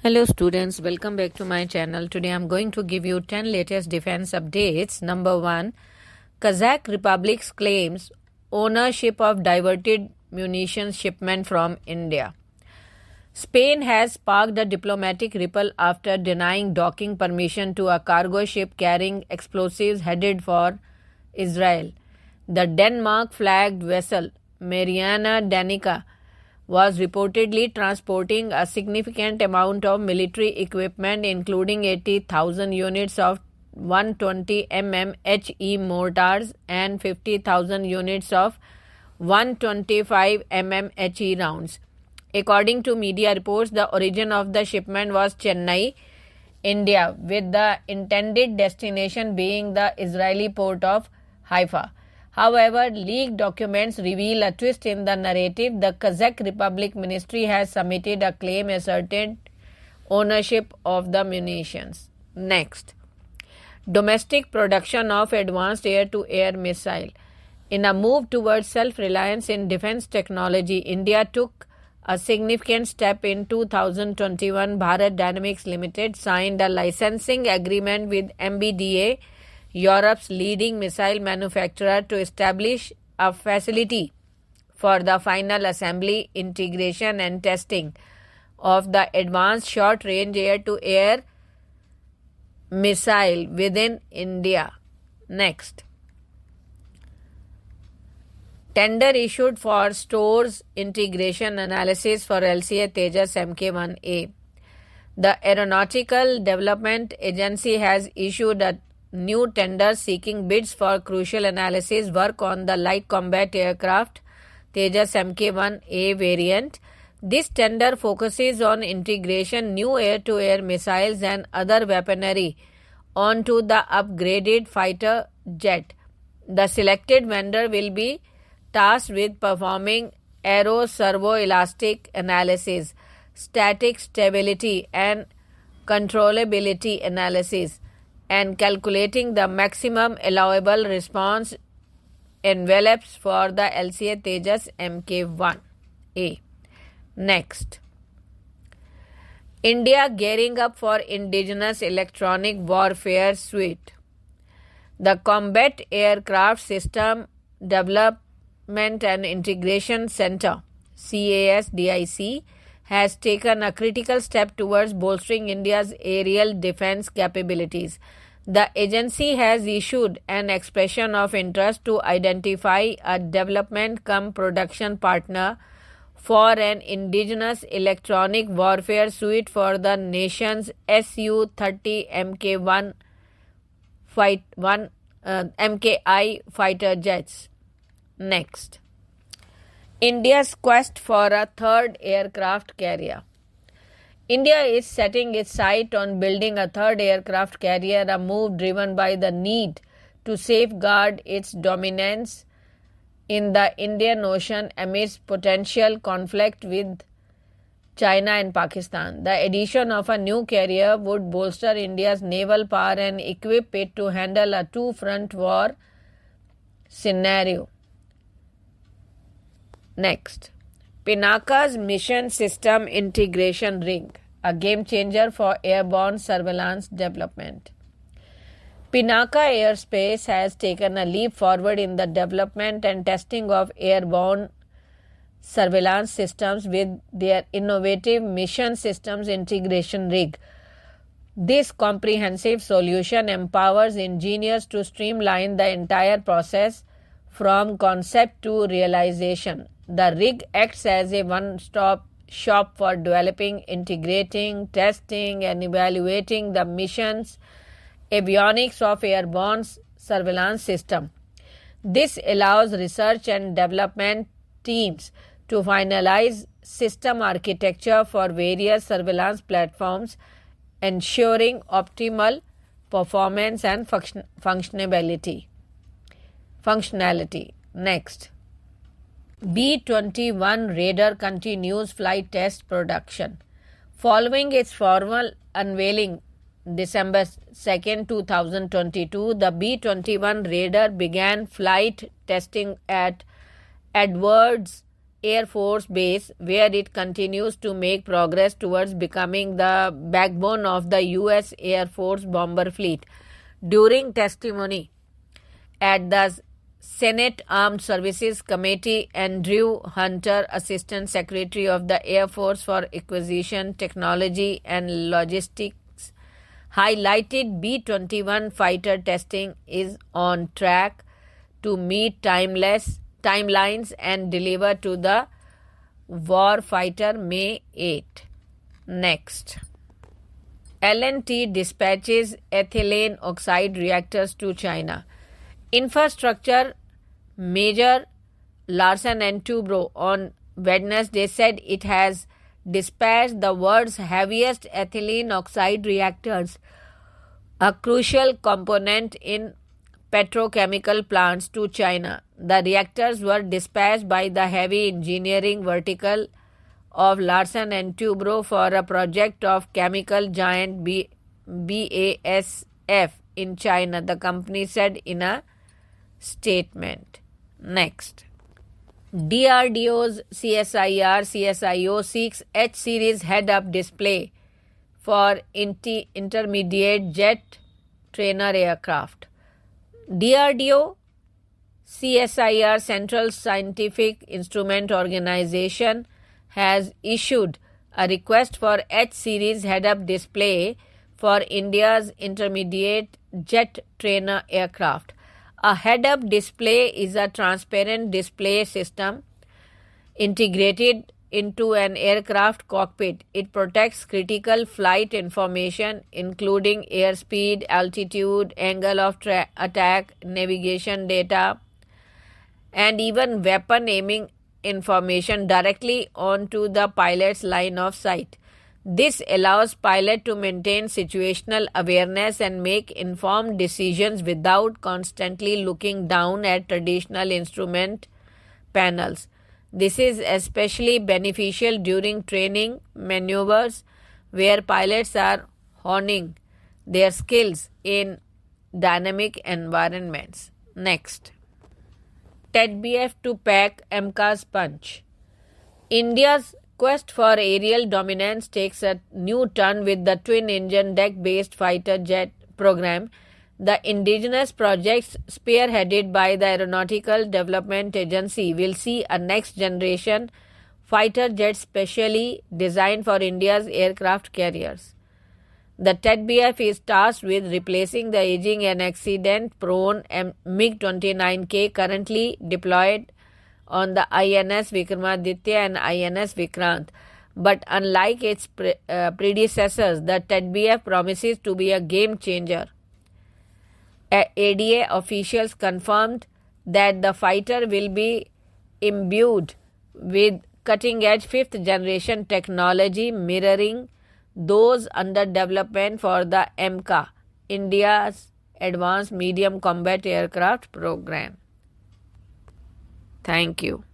Hello students, welcome back to my channel. Today I'm going to give you 10 latest defense updates. Number 1, Kazakh Republic claims ownership of diverted munitions shipment from India. Spain has sparked a diplomatic ripple after denying docking permission to a cargo ship carrying explosives headed for Israel. The Denmark-flagged vessel Mariana Danica was reportedly transporting a significant amount of military equipment, including 80,000 units of 120 mm HE mortars and 50,000 units of 125 mm HE rounds. According to media reports, the origin of the shipment was Chennai, India, with the intended destination being the Israeli port of Haifa. However, leaked documents reveal a twist in the narrative. The Kazakh Republic Ministry has submitted a claim asserting ownership of the munitions. Next, domestic production of advanced air-to-air missile. In a move towards self-reliance in defense technology, India took a significant step in 2021. Bharat Dynamics Limited signed a licensing agreement with MBDA, Europe's leading missile manufacturer, to establish a facility for the final assembly, integration and testing of the advanced short-range air-to-air missile within India. Next, tender issued for stores integration analysis for LCA Tejas Mk1A. The Aeronautical Development Agency has issued a new tender seeking bids for crucial analysis work on the light combat aircraft Tejas Mk1A variant. This tender focuses on integration new air-to-air missiles and other weaponry onto the upgraded fighter jet. The selected vendor will be tasked with performing aero-servo-elastic analysis, static stability and controllability analysis, and calculating the maximum allowable response envelopes for the LCA Tejas Mk1A. Next, India gearing up for indigenous electronic warfare suite. The Combat Aircraft System Development and Integration Center, CASDIC, has taken a critical step towards bolstering India's aerial defense capabilities. The agency has issued an expression of interest to identify a development-cum-production partner for an indigenous electronic warfare suite for the nation's Su-30 MKI fighter jets. Next, India's quest for a third aircraft carrier. India is setting its sight on building a third aircraft carrier, a move driven by the need to safeguard its dominance in the Indian Ocean amidst potential conflict with China and Pakistan. The addition of a new carrier would bolster India's naval power and equip it to handle a two-front war scenario. Next, Pinaka's Mission System Integration Rig, a game changer for airborne surveillance development. Pinaka Aerospace has taken a leap forward in the development and testing of airborne surveillance systems with their innovative Mission Systems Integration Rig. This comprehensive solution empowers engineers to streamline the entire process from concept to realization. The rig acts as a one-stop shop for developing, integrating, testing, and evaluating the mission's avionics of airborne surveillance system. This allows research and development teams to finalize system architecture for various surveillance platforms, ensuring optimal performance and functionality. Next, B-21 Raider continues flight test production. Following its formal unveiling December 2, 2022, the B-21 Raider began flight testing at Edwards Air Force Base, where it continues to make progress towards becoming the backbone of the U.S. Air Force bomber fleet. During testimony at the Senate Armed Services Committee, Andrew Hunter, Assistant Secretary of the Air Force for Acquisition, Technology and Logistics, highlighted B-21 fighter testing is on track to meet timelines and deliver to the warfighter May 8. Next. L&T dispatches ethylene oxide reactors to China. Infrastructure major Larsen & Toubro on Wednesday said it has dispatched the world's heaviest ethylene oxide reactors, a crucial component in petrochemical plants, to China. The reactors were dispatched by the heavy engineering vertical of Larsen & Toubro for a project of chemical giant BASF in China, the company said in a statement. Next. DRDO's CSIR-CSIO seeks H-series head-up display for intermediate jet trainer aircraft. DRDO CSIR, Central Scientific Instrument Organization, has issued a request for H-series head-up display for India's intermediate jet trainer aircraft. A head-up display is a transparent display system integrated into an aircraft cockpit. It protects critical flight information, including airspeed, altitude, angle of attack, navigation data, and even weapon aiming information directly onto the pilot's line of sight. This allows pilot to maintain situational awareness and make informed decisions without constantly looking down at traditional instrument panels. This is especially beneficial during training maneuvers where pilots are honing their skills in dynamic environments. Next. TEDBF to pack AMCA's punch. India's quest for aerial dominance takes a new turn with the twin-engine deck-based fighter jet program. The indigenous projects spearheaded by the Aeronautical Development Agency will see a next-generation fighter jet specially designed for India's aircraft carriers. The TEDBF is tasked with replacing the aging and accident-prone MiG-29K currently deployed on the INS Vikramaditya and INS Vikrant. But unlike its predecessors, the TEDBF promises to be a game-changer. ADA officials confirmed that the fighter will be imbued with cutting-edge fifth-generation technology mirroring those under development for the AMCA, India's Advanced Medium Combat Aircraft Program. Thank you.